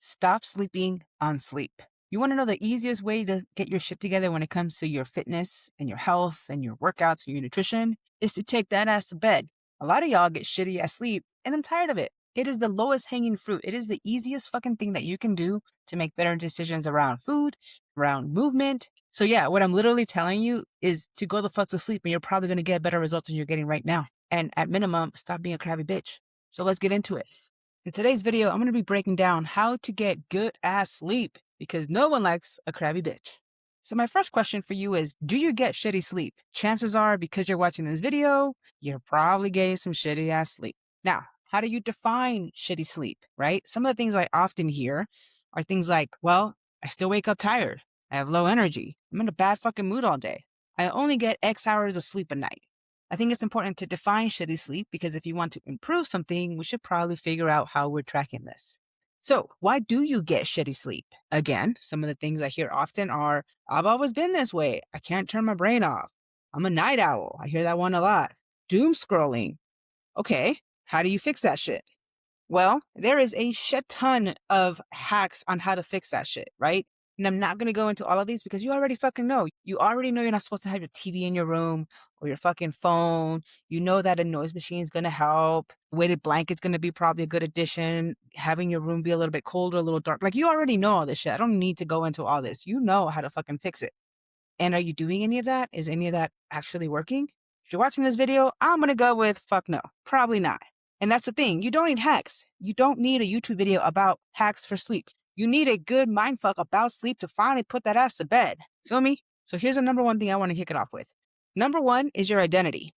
Stop sleeping on sleep. You want to know the easiest way to get your shit together when it comes to your fitness and your health and your workouts and your nutrition is to take that ass to bed. A lot of y'all get shitty at sleep, and I'm tired of it. It is the lowest hanging fruit. It is the easiest fucking thing that you can do to make better decisions around food, around movement. So yeah, what I'm literally telling you is to go the fuck to sleep, and you're probably going to get better results than you're getting right now. And at minimum, stop being a crabby bitch. So let's get into it. In today's video, I'm going to be breaking down how to get good ass sleep because no one likes a crabby bitch. So my first question for you is, do you get shitty sleep? Chances are, because you're watching this video, you're probably getting some shitty ass sleep. Now, how do you define shitty sleep, right? Some of the things I often hear are things like, well, I still wake up tired. I have low energy. I'm in a bad fucking mood all day. I only get X hours of sleep a night. I think it's important to define shitty sleep because if you want to improve something, we should probably figure out how we're tracking this. So why do you get shitty sleep? Again, some of the things I hear often are, I've always been this way. I can't turn my brain off. I'm a night owl. I hear that one a lot. Doom scrolling. Okay, how do you fix that shit? Well, there is a shit ton of hacks on how to fix that shit, right? And I'm not going to go into all of these because you already fucking know. You already know you're not supposed to have your TV in your room or your fucking phone. You know that a noise machine is going to help. Weighted blanket's going to be probably a good addition. Having your room be a little bit colder, a little dark. Like, you already know all this shit. I don't need to go into all this. You know how to fucking fix it. And are you doing any of that? Is any of that actually working? If you're watching this video, I'm going to go with fuck no. Probably not. And that's the thing. You don't need hacks. You don't need a YouTube video about hacks for sleep. You need a good mindfuck about sleep to finally put that ass to bed. Feel me? So here's the number one thing I want to kick it off with. Number one is your identity.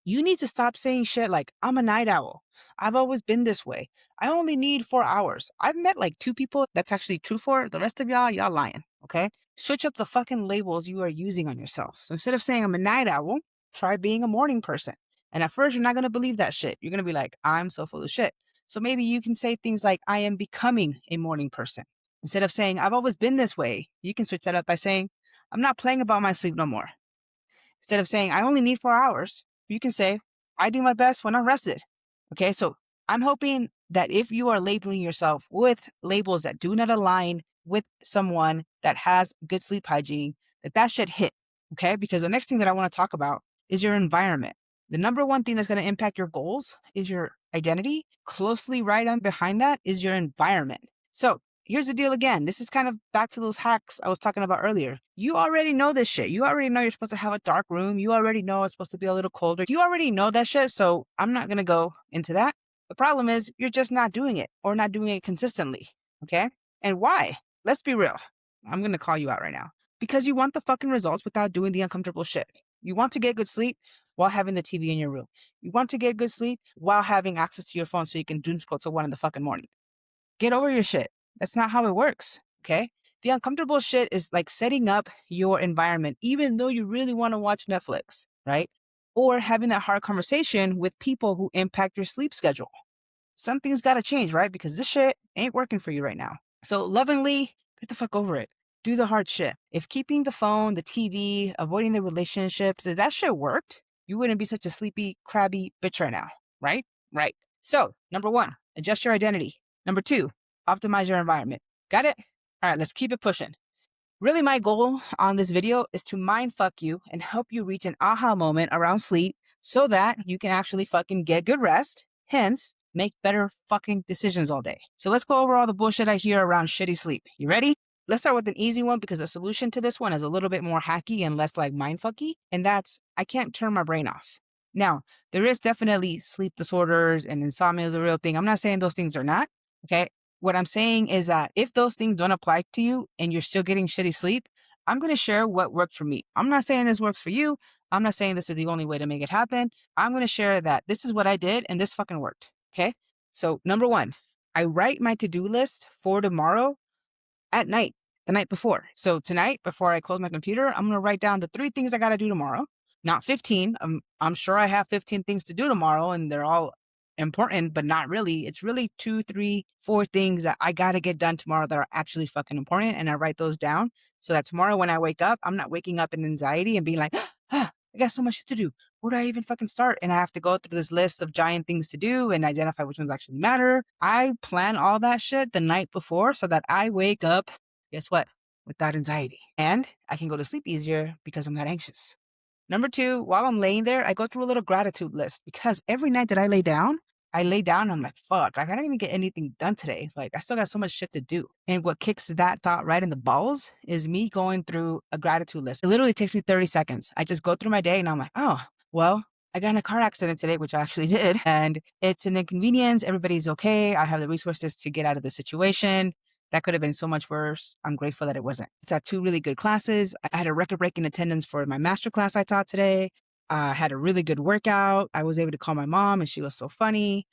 You need to stop saying shit like, I'm a night owl. I've always been this way. I only need 4 hours. I've met like 2 people that's actually true for. The rest of y'all lying, okay? Switch up the fucking labels you are using on yourself. So instead of saying I'm a night owl, try being a morning person. And at first, you're not going to believe that shit. You're going to be like, I'm so full of shit. So maybe you can say things like, I am becoming a morning person. Instead of saying, I've always been this way, you can switch that up by saying, I'm not playing about my sleep no more. Instead of saying, I only need 4 hours, you can say, I do my best when I'm rested. Okay, so I'm hoping that if you are labeling yourself with labels that do not align with someone that has good sleep hygiene, that shit hit. Okay, because the next thing that I want to talk about is your environment. The number one thing that's going to impact your goals is your identity. Closely right on behind that is your environment. So here's the deal again. This is kind of back to those hacks I was talking about earlier. You already know this shit. You already know you're supposed to have a dark room. You already know it's supposed to be a little colder. You already know that shit. So I'm not going to go into that. The problem is you're just not doing it or not doing it consistently. Okay. And why? Let's be real. I'm going to call you out right now because you want the fucking results without doing the uncomfortable shit. You want to get good sleep while having the TV in your room. You want to get good sleep while having access to your phone so you can doom scroll till 1 in the fucking morning. Get over your shit. That's not how it works, okay? The uncomfortable shit is like setting up your environment, even though you really want to watch Netflix, right? Or having that hard conversation with people who impact your sleep schedule. Something's got to change, right? Because this shit ain't working for you right now. So lovingly, get the fuck over it. Do the hard shit. If keeping the phone, the TV, avoiding the relationships, if that shit worked, you wouldn't be such a sleepy, crabby bitch right now, right? Right. So, number one, adjust your identity. Number two, optimize your environment. Got it? All right, let's keep it pushing. Really, my goal on this video is to mind fuck you and help you reach an aha moment around sleep so that you can actually fucking get good rest, hence make better fucking decisions all day. So let's go over all the bullshit I hear around shitty sleep. You ready? Let's start with an easy one because the solution to this one is a little bit more hacky and less like mindfucky, and that's I can't turn my brain off. Now, there is definitely sleep disorders and insomnia is a real thing. I'm not saying those things are not, okay? What I'm saying is that if those things don't apply to you and you're still getting shitty sleep, I'm going to share what worked for me. I'm not saying this works for you. I'm not saying this is the only way to make it happen. I'm going to share that this is what I did and this fucking worked, okay? So number one, I write my to-do list for tomorrow at night, the night before. So tonight, before I close my computer, I'm going to write down the 3 things I got to do tomorrow, not 15. I'm sure I have 15 things to do tomorrow and they're all important, but not really. It's really 2, 3, 4 things that I got to get done tomorrow that are actually fucking important. And I write those down so that tomorrow when I wake up, I'm not waking up in anxiety and being like, I got so much shit to do. Where do I even fucking start? And I have to go through this list of giant things to do and identify which ones actually matter. I plan all that shit the night before so that I wake up, guess what? Without anxiety. And I can go to sleep easier because I'm not anxious. Number two, while I'm laying there, I go through a little gratitude list because every night that I lay down, I'm like, fuck, I didn't even get anything done today. Like, I still got so much shit to do. And what kicks that thought right in the balls is me going through a gratitude list. It literally takes me 30 seconds. I just go through my day and I'm like, oh, well, I got in a car accident today, which I actually did. And it's an inconvenience. Everybody's okay. I have the resources to get out of the situation. That could have been so much worse. I'm grateful that it wasn't. It's at two really good classes. I had a record-breaking attendance for my master class I taught today. I had a really good workout. I was able to call my mom and she was so funny.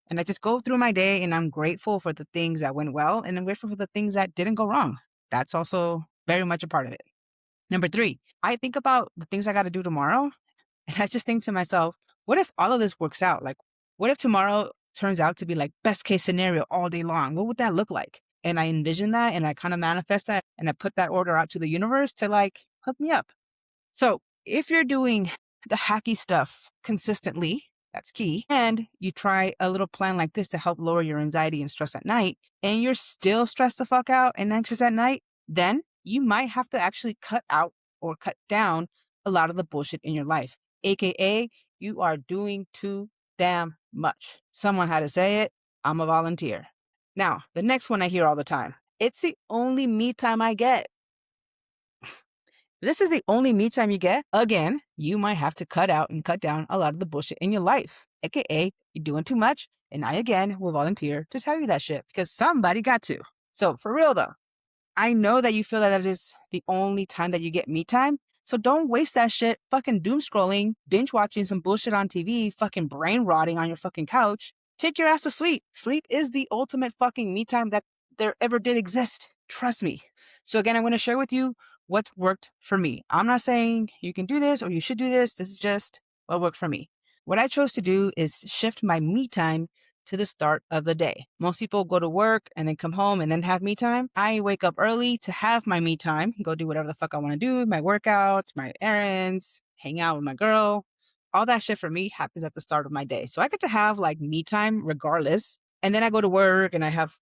And I just go through my day and I'm grateful for the things that went well and I'm grateful for the things that didn't go wrong. That's also very much a part of it. Number three, I think about the things I got to do tomorrow. And I just think to myself, what if all of this works out? Like, what if tomorrow turns out to be like best case scenario all day long? What would that look like? And I envision that and I kind of manifest that and I put that order out to the universe to like hook me up. So if you're doing the hacky stuff consistently, that's key, and you try a little plan like this to help lower your anxiety and stress at night, and you're still stressed the fuck out and anxious at night, then you might have to actually cut out or cut down a lot of the bullshit in your life. AKA, you are doing too damn much. Someone had to say it. I'm a volunteer. Now, the next one I hear all the time. It's the only me time I get. This is the only me time you get. Again, you might have to cut out and cut down a lot of the bullshit in your life. AKA, you're doing too much. And I, again, will volunteer to tell you that shit because somebody got to. So for real though, I know that you feel that is the only time that you get me time. So don't waste that shit fucking doom scrolling, binge watching some bullshit on TV, fucking brain rotting on your fucking couch. Take your ass to sleep. Sleep is the ultimate fucking me time that there ever did exist. Trust me. So again, I'm going to share with you what's worked for me. I'm not saying you can do this or you should do this. This is just what worked for me. What I chose to do is shift my me time to the start of the day. Most people go to work and then come home and then have me time. I wake up early to have my me time, go do whatever the fuck I want to do, my workouts, my errands, hang out with my girl. All that shit for me happens at the start of my day. So I get to have like me time regardless. And then I go to work and I have,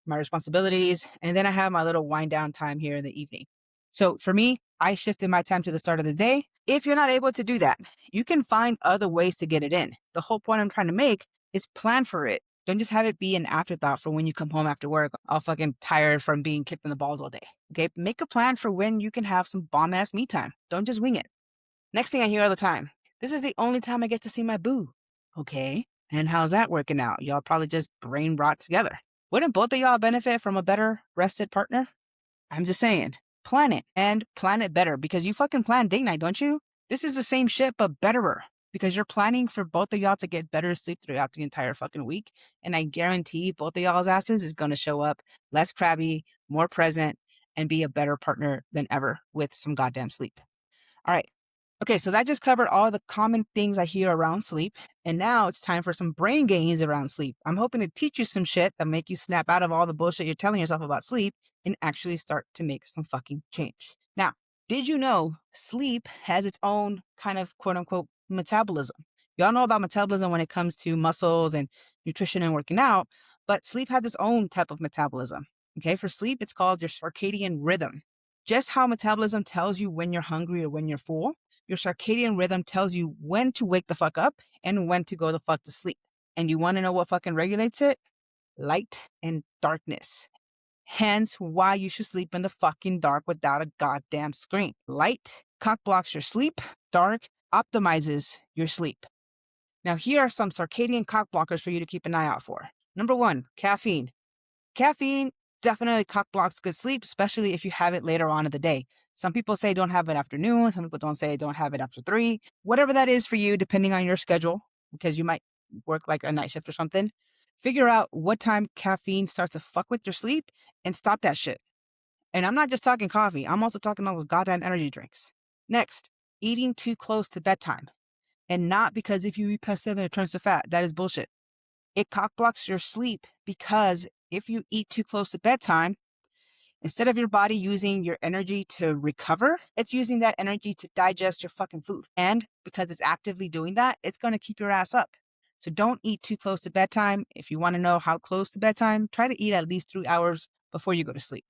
my responsibilities. And then I have my little wind down time here in the evening. So for me, I shifted my time to the start of the day. If you're not able to do that, you can find other ways to get it in. The whole point I'm trying to make is plan for it. Don't just have it be an afterthought for when you come home after work, all fucking tired from being kicked in the balls all day. Okay, make a plan for when you can have some bomb ass me time. Don't just wing it. Next thing I hear all the time, this is the only time I get to see my boo. Okay, and how's that working out? Y'all probably just brain rot together. Wouldn't both of y'all benefit from a better rested partner? I'm just saying, plan it and plan it better because you fucking plan date night, don't you? This is the same shit, but betterer because you're planning for both of y'all to get better sleep throughout the entire fucking week. And I guarantee both of y'all's asses is going to show up less crabby, more present, and be a better partner than ever with some goddamn sleep. All right. Okay, so that just covered all the common things I hear around sleep. And now it's time for some brain gains around sleep. I'm hoping to teach you some shit that make you snap out of all the bullshit you're telling yourself about sleep and actually start to make some fucking change. Now, did you know sleep has its own kind of quote unquote metabolism? Y'all know about metabolism when it comes to muscles and nutrition and working out, but sleep has its own type of metabolism. Okay, for sleep, it's called your circadian rhythm. Just how metabolism tells you when you're hungry or when you're full, your circadian rhythm tells you when to wake the fuck up and when to go the fuck to sleep. And you want to know what fucking regulates it? Light and darkness. Hence why you should sleep in the fucking dark without a goddamn screen. Light cock blocks your sleep. Dark optimizes your sleep. Now here are some circadian cock blockers for you to keep an eye out for. Number one, caffeine. Caffeine definitely cock blocks good sleep, especially if you have it later on in the day. Some people say don't have it after noon. Some people don't say don't have it after 3. Whatever that is for you, depending on your schedule, because you might work like a night shift or something. Figure out what time caffeine starts to fuck with your sleep and stop that shit. And I'm not just talking coffee. I'm also talking about those goddamn energy drinks. Next, eating too close to bedtime. And not because if you eat past 7, it turns to fat. That is bullshit. It cock blocks your sleep because if you eat too close to bedtime, Instead of your body using your energy to recover, it's using that energy to digest your fucking food. And because it's actively doing that, it's going to keep your ass up. So don't eat too close to bedtime. If you want to know how close to bedtime, try to eat at least 3 hours before you go to sleep.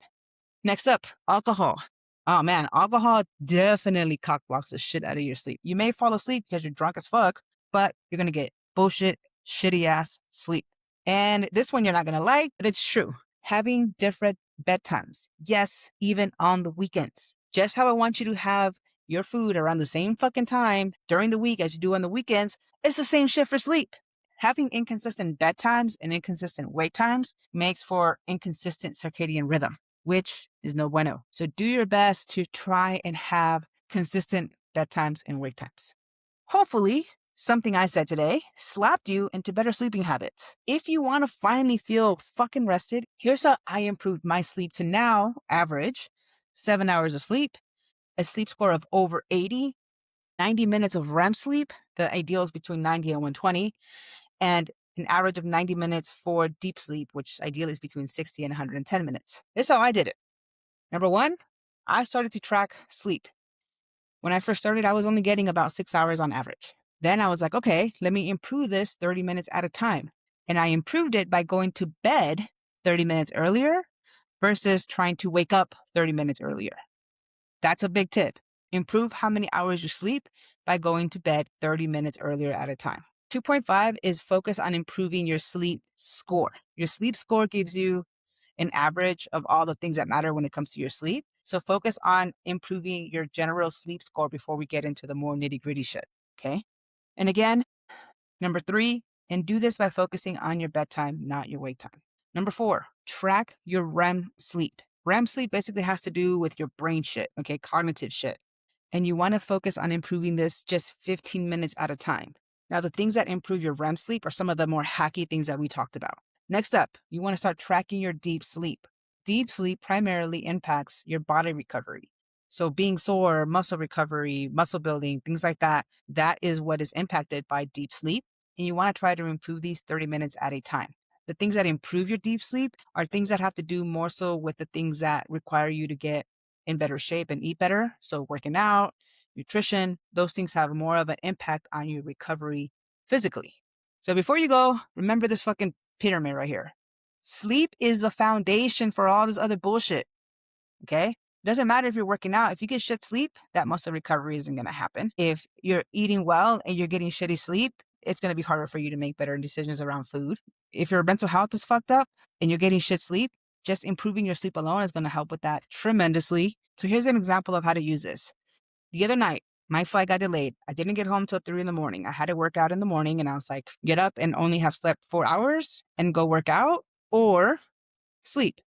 Next up, alcohol. Oh man, alcohol definitely cockblocks the shit out of your sleep. You may fall asleep because you're drunk as fuck, but you're gonna get bullshit, shitty ass sleep. And this one you're not gonna like, but it's true. Having different bedtimes. Yes, even on the weekends. Just how I want you to have your food around the same fucking time during the week as you do on the weekends, it's the same shit for sleep. Having inconsistent bedtimes and inconsistent wake times makes for inconsistent circadian rhythm, which is no bueno. So do your best to try and have consistent bedtimes and wake times. Hopefully, something I said today slapped you into better sleeping habits. If you want to finally feel fucking rested, here's how I improved my sleep to now average 7 hours of sleep, a sleep score of over 80, 90 minutes of REM sleep. The ideal is between 90 and 120, and an average of 90 minutes for deep sleep, which ideally is between 60 and 110 minutes. This is how I did it. Number one, I started to track sleep. When I first started, I was only getting about 6 hours on average. Then I was like, okay, let me improve this 30 minutes at a time. And I improved it by going to bed 30 minutes earlier versus trying to wake up 30 minutes earlier. That's a big tip. Improve how many hours you sleep by going to bed 30 minutes earlier at a time. 2.5 is focus on improving your sleep score. Your sleep score gives you an average of all the things that matter when it comes to your sleep. So focus on improving your general sleep score before we get into the more nitty-gritty shit, okay? And again, number 3, and do this by focusing on your bedtime, not your wake time. Number 4, track your REM sleep. REM sleep basically has to do with your brain shit, okay? Cognitive shit. And you want to focus on improving this just 15 minutes at a time. Now, the things that improve your REM sleep are some of the more hacky things that we talked about. Next up, you want to start tracking your deep sleep. Deep sleep primarily impacts your body recovery. So being sore, muscle recovery, muscle building, things like that, that is what is impacted by deep sleep. And you want to try to improve these 30 minutes at a time. The things that improve your deep sleep are things that have to do more so with the things that require you to get in better shape and eat better. So working out, nutrition, those things have more of an impact on your recovery physically. So before you go, remember this fucking pyramid right here. Sleep is the foundation for all this other bullshit. Okay? Doesn't matter if you're working out. If you get shit sleep, that muscle recovery isn't going to happen. If you're eating well and you're getting shitty sleep, it's going to be harder for you to make better decisions around food. If your mental health is fucked up and you're getting shit sleep, just improving your sleep alone is going to help with that tremendously. So here's an example of how to use this. The other night, my flight got delayed. I didn't get home till 3 a.m. I had to work out in the morning, and I was like, get up and only have slept 4 hours and go work out, or sleep.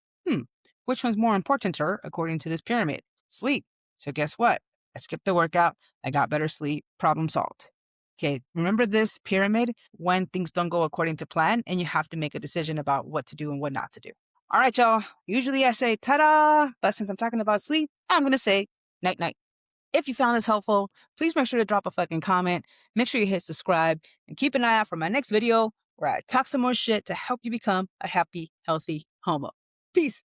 Which one's more important, according to this pyramid? Sleep. So guess what? I skipped the workout. I got better sleep. Problem solved. Okay, remember this pyramid when things don't go according to plan and you have to make a decision about what to do and what not to do. All right, y'all. Usually I say ta-da, but since I'm talking about sleep, I'm going to say night-night. If you found this helpful, please make sure to drop a fucking comment. Make sure you hit subscribe and keep an eye out for my next video where I talk some more shit to help you become a happy, healthy homo. Peace.